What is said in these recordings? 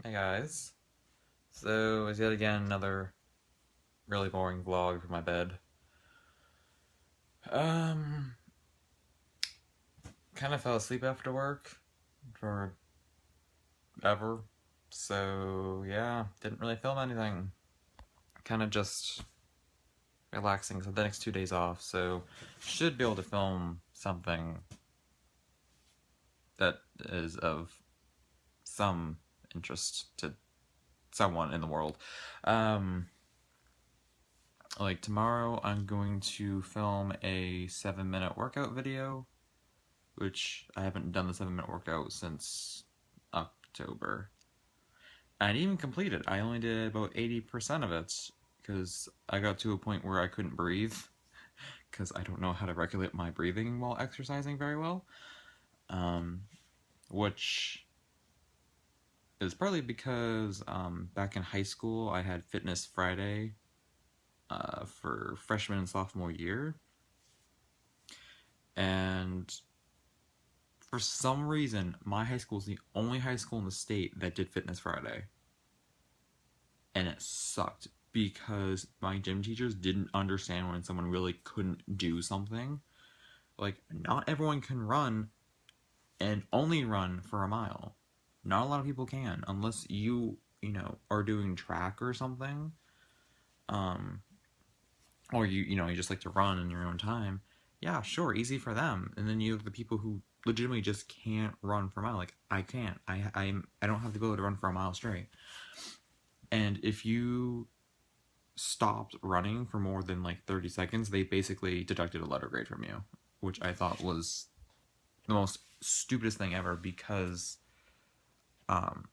Hey guys. So, it's yet again another really boring vlog from my bed. Um, kind of fell asleep after work forever. So, yeah, didn't really film anything. Kind of just relaxing for the next 2 days off, so should be able to film something that is of some interest to someone in the world. Um, like tomorrow I'm going to film a 7-minute workout video, which I haven't done the 7-minute workout since October. I didn't even complete it. I only did about 80% of it because I got to a point where I couldn't breathe because I don't know how to regulate my breathing while exercising very well. Um, which is partly because back in high school I had Fitness Friday for freshman and sophomore year, and for some reason my high school is the only high school in the state that did Fitness Friday. And it sucked because my gym teachers didn't understand when someone really couldn't do something. Like, not everyone can run and only run for a mile. Not a lot of people can, unless you are doing track or something. Um, or you just like to run in your own time. Yeah, sure, easy for them. And then you have the people who legitimately just can't run for a mile. Like, I can't. I don't have the ability to run for a mile straight. And if you stopped running for more than like 30 seconds, they basically deducted a letter grade from you, which I thought was the most stupidest thing ever because um,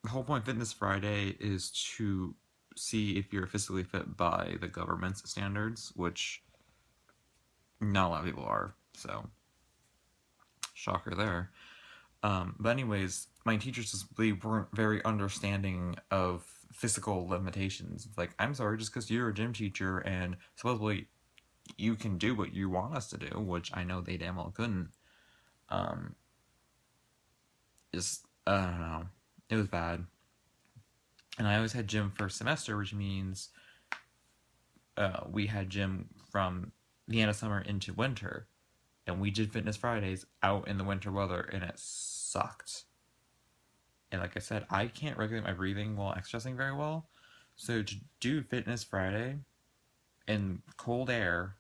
the whole point of Fitness Friday is to see if you're physically fit by the government's standards, which not a lot of people are, so shocker there. But anyways, my teachers just really weren't very understanding of physical limitations. It's like, I'm sorry, just because you're a gym teacher and supposedly you can do what you want us to do, which I know they damn well couldn't. Um, just I don't know. It was bad. And I always had gym first semester, which means we had gym from the end of summer into winter, and we did Fitness Fridays out in the winter weather, and it sucked. And like I said, I can't regulate my breathing while exercising very well, so to do Fitness Friday in cold air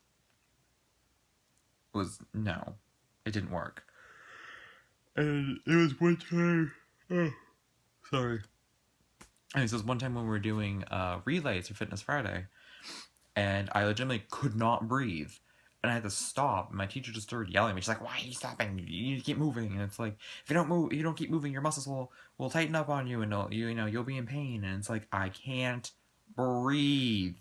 was no, it didn't work. And it was one time. Oh, sorry. And this was one time when we were doing relays for Fitness Friday, and I legitimately could not breathe, and I had to stop. My teacher just started yelling at me. She's like, "Why are you stopping? You need to keep moving." And it's like, if you don't move, you don't keep moving, your muscles will tighten up on you, and you'll be in pain. And it's like, I can't breathe.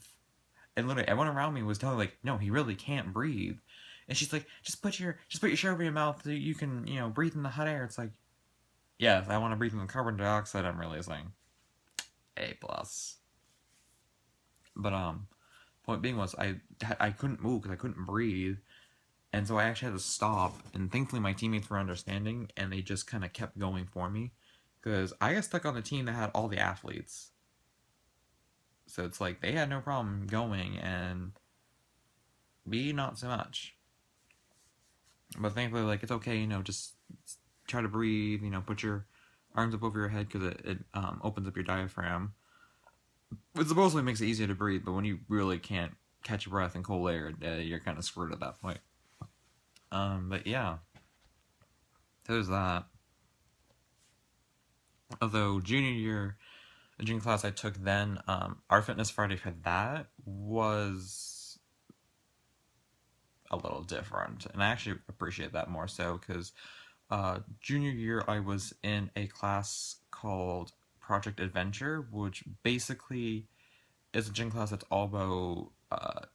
And literally, everyone around me was telling me, like, no, he really can't breathe. And she's like, just put your shirt over your mouth so you can breathe in the hot air. It's like, yes, I want to breathe in the carbon dioxide. I'm realizing. A plus. But point being was I couldn't move because I couldn't breathe, and so I actually had to stop. And thankfully, my teammates were understanding, and they just kind of kept going for me, because I got stuck on the team that had all the athletes. So it's like they had no problem going, and me not so much. But thankfully, like, it's okay, just try to breathe. Put your arms up over your head because it opens up your diaphragm. It supposedly makes it easier to breathe, but when you really can't catch your breath in cold air, you're kind of screwed at that point. But yeah, there's that. Although junior year, the junior class I took then, our Fitness Friday for that was a little different, and I actually appreciate that more so because junior year I was in a class called Project Adventure, which basically is a gym class that's all about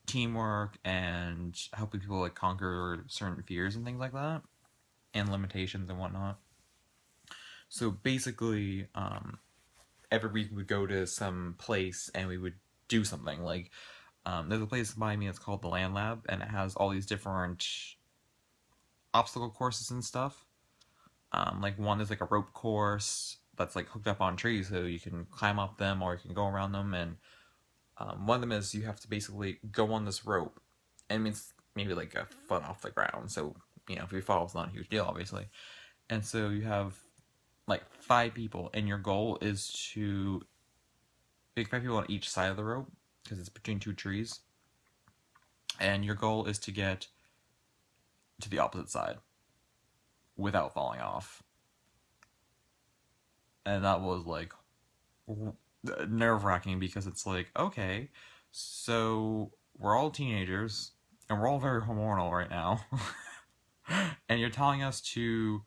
teamwork and helping people like conquer certain fears and things like that, and limitations and whatnot. So basically, every week we would go to some place and we would do something. Like, there's a place by me that's called the Land Lab, and it has all these different obstacle courses and stuff. Like one is like a rope course, that's like hooked up on trees, so you can climb up them or you can go around them. And one of them is you have to basically go on this rope, and it's maybe like a foot off the ground. So if you fall, it's not a huge deal, obviously. And so you have like 5 people, and your goal is to pick 5 people on each side of the rope because it's between 2 trees, and your goal is to get to the opposite side without falling off. And that was like nerve-wracking because it's like, okay, so we're all teenagers and we're all very hormonal right now. And you're telling us to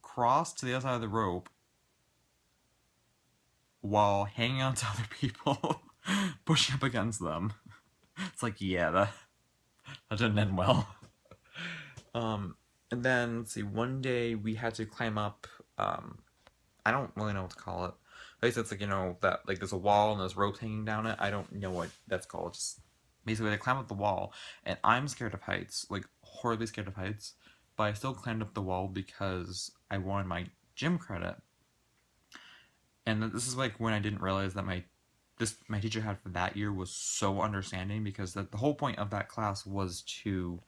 cross to the other side of the rope while hanging on to other people, pushing up against them. It's like, yeah, that didn't end well. And then, let's see, one day we had to climb up, I don't really know what to call it. At least it's like, that, like, there's a wall and there's ropes hanging down it. I don't know what that's called. Just basically, I climbed up the wall, and I'm scared of heights, like, horribly scared of heights, but I still climbed up the wall because I wanted my gym credit. And this is like when I didn't realize that my teacher had for that year was so understanding, because the whole point of that class was to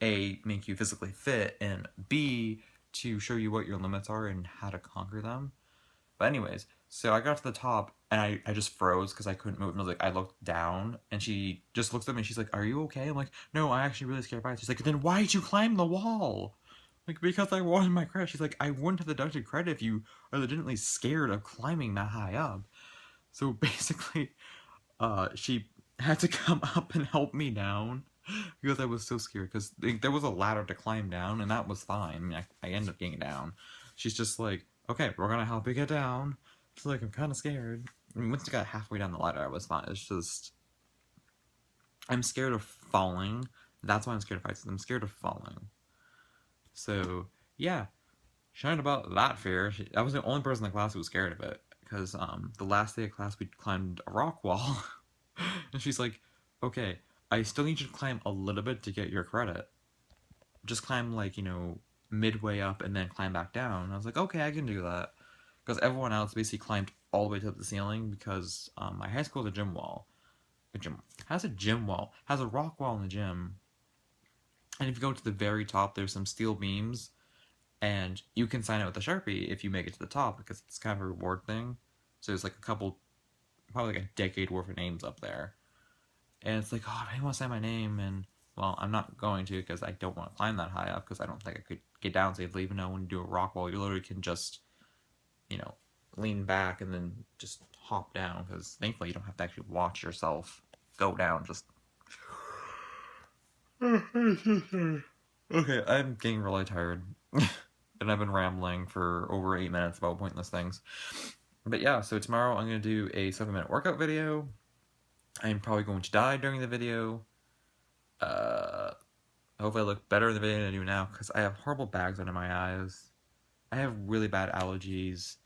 A, make you physically fit, and B, to show you what your limits are and how to conquer them. But anyways, so I got to the top and I just froze because I couldn't move. And I looked down and she just looks at me and she's like, "Are you okay?" I'm like, "No, I'm actually really scared of heights." She's like, "Then why did you climb the wall?" Like, because I wanted my credit. She's like, "I wouldn't have deducted credit if you are legitimately scared of climbing that high up." So basically, she had to come up and help me down because I was so scared. Because there was a ladder to climb down, and that was fine. I mean, I ended up getting down. She's just like, "Okay, we're gonna help you get down." She's like, "I'm kind of scared." I mean, once I got halfway down the ladder, I was fine. It's just, I'm scared of falling. That's why I'm scared of heights. I'm scared of falling. So yeah, shouting about that fear. I was the only person in the class who was scared of it, because the last day of class we climbed a rock wall, and she's like, "Okay, I still need you to climb a little bit to get your credit. Just climb like midway up and then climb back down." And I was like, "Okay, I can do that," because everyone else basically climbed all the way to the ceiling, because my high school has a gym wall. Has a gym wall, has a rock wall in the gym, and if you go to the very top, there's some steel beams, and you can sign it with a Sharpie if you make it to the top, because it's kind of a reward thing. So there's like a couple, probably like a decade worth of names up there, and it's like, "Oh, I really want to sign my name," and well, I'm not going to, because I don't want to climb that high up, because I don't think I could get down safely. Even though when you do a rock wall, you literally can just, lean back and then just hop down, because thankfully you don't have to actually watch yourself go down. Just okay, I'm getting really tired. And I've been rambling for over 8 minutes about pointless things. But yeah, so tomorrow I'm going to do a 7-minute workout video. I'm probably going to die during the video. Hopefully I look better in the video than I do now, because I have horrible bags under my eyes. I have really bad allergies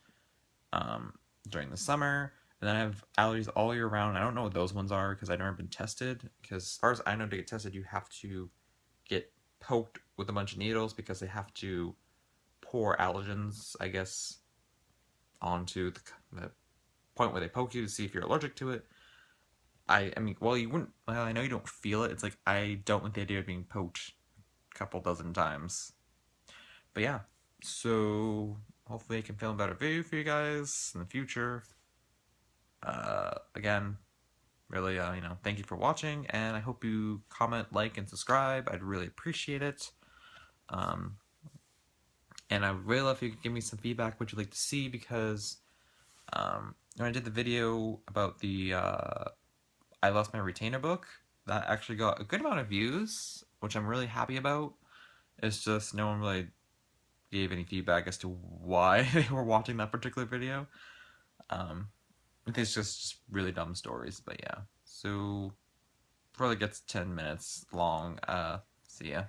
during the summer, and then I have allergies all year round. I don't know what those ones are, because I've never been tested. Because as far as I know, to get tested, you have to get poked with a bunch of needles, because they have to pour allergens, I guess, onto the point where they poke you to see if you're allergic to it. I mean, well, you wouldn't. Well, I know you don't feel it. It's like, I don't like the idea of being poked a couple dozen times. But yeah, so hopefully I can film a better video for you guys in the future. Again, really, thank you for watching, and I hope you comment, like, and subscribe. I'd really appreciate it. And I would really love if you could give me some feedback, what you'd like to see, because when I did the video about the I Lost My Retainer book, that actually got a good amount of views, which I'm really happy about. It's just no one really gave any feedback as to why they were watching that particular video. It's just really dumb stories, but yeah. So, probably gets 10 minutes long. See ya.